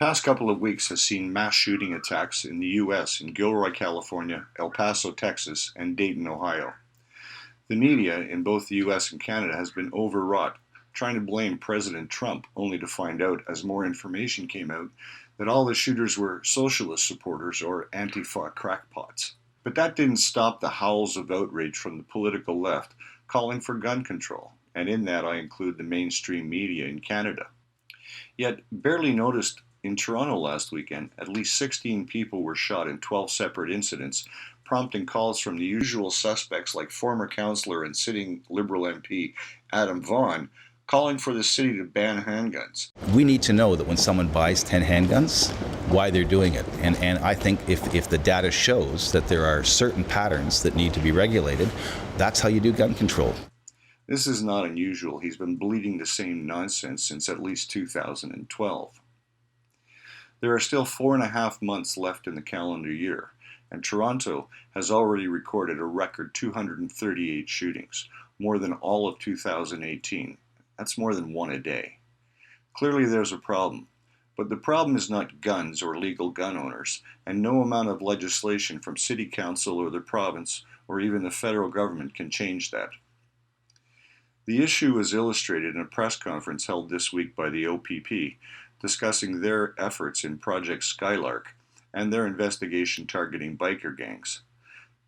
Past couple of weeks has seen mass shooting attacks in the U.S. in Gilroy, California, El Paso, Texas, and Dayton, Ohio. The media in both the U.S. and Canada has been overwrought, trying to blame President Trump, only to find out, as more information came out, that all the shooters were socialist supporters or Antifa crackpots. But that didn't stop the howls of outrage from the political left calling for gun control, and in that I include the mainstream media in Canada. Yet, barely noticed in Toronto last weekend, at least 16 people were shot in 12 separate incidents, prompting calls from the usual suspects like former councillor and sitting Liberal MP Adam Vaughan, calling for the city to ban handguns. We need to know that when someone buys 10 handguns, why they're doing it. And I think if the data shows that there are certain patterns that need to be regulated, that's how you do gun control. This is not unusual. He's been bleeding the same nonsense since at least 2012. There are still 4.5 months left in the calendar year, and Toronto has already recorded a record 238 shootings, more than all of 2018. That's more than one a day. Clearly there's a problem, but the problem is not guns or legal gun owners, and no amount of legislation from City Council or the province or even the federal government can change that. The issue is illustrated in a press conference held this week by the OPP, discussing their efforts in Project Skylark and their investigation targeting biker gangs.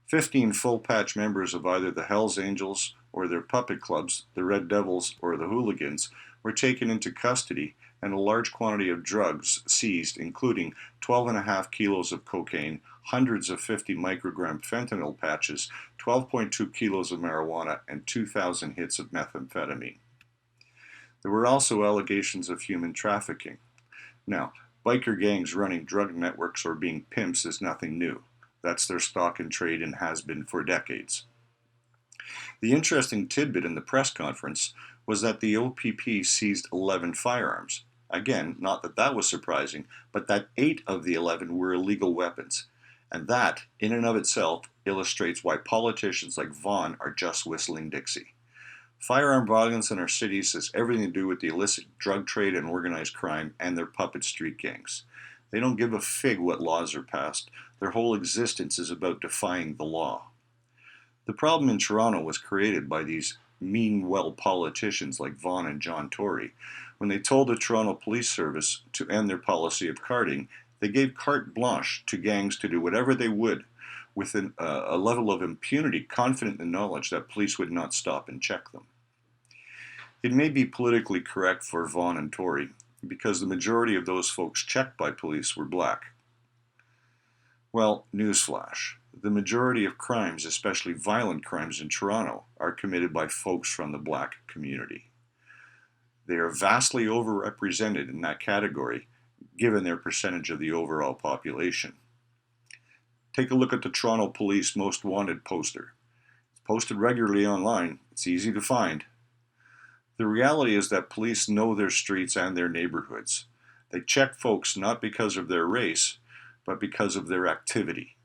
15 full-patch members of either the Hells Angels or their puppet clubs, the Red Devils or the Hooligans, were taken into custody and a large quantity of drugs seized, including 12.5 kilos of cocaine, hundreds of 50 microgram fentanyl patches, 12.2 kilos of marijuana, and 2,000 hits of methamphetamine. There were also allegations of human trafficking. Now, biker gangs running drug networks or being pimps is nothing new. That's their stock in trade and has been for decades. The interesting tidbit in the press conference was that the OPP seized 11 firearms. Again, not that that was surprising, but that 8 of the 11 were illegal weapons. And that, in and of itself, illustrates why politicians like Vaughan are just whistling Dixie. Firearm violence in our cities has everything to do with the illicit drug trade and organized crime and their puppet street gangs. They don't give a fig what laws are passed. Their whole existence is about defying the law. The problem in Toronto was created by these mean-well politicians like Vaughan and John Tory. When they told the Toronto Police Service to end their policy of carding, they gave carte blanche to gangs to do whatever they would with a level of impunity, confident in the knowledge that police would not stop and check them. It may be politically correct for Vaughan and Tory because the majority of those folks checked by police were black. Well, newsflash. The majority of crimes, especially violent crimes in Toronto, are committed by folks from the black community. They are vastly overrepresented in that category, given their percentage of the overall population. Take a look at the Toronto Police Most Wanted poster. It's posted regularly online. It's easy to find. The reality is that police know their streets and their neighborhoods. They check folks not because of their race, but because of their activity.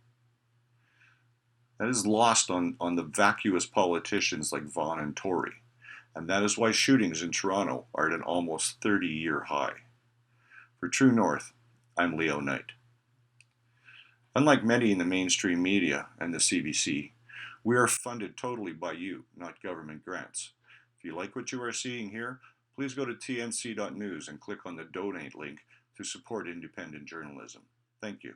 That is lost on the vacuous politicians like Vaughan and Tory, and that is why shootings in Toronto are at an almost 30-year high. For True North, I'm Leo Knight. Unlike many in the mainstream media and the CBC, we are funded totally by you, not government grants. If you like what you are seeing here, please go to tnc.news and click on the donate link to support independent journalism. Thank you.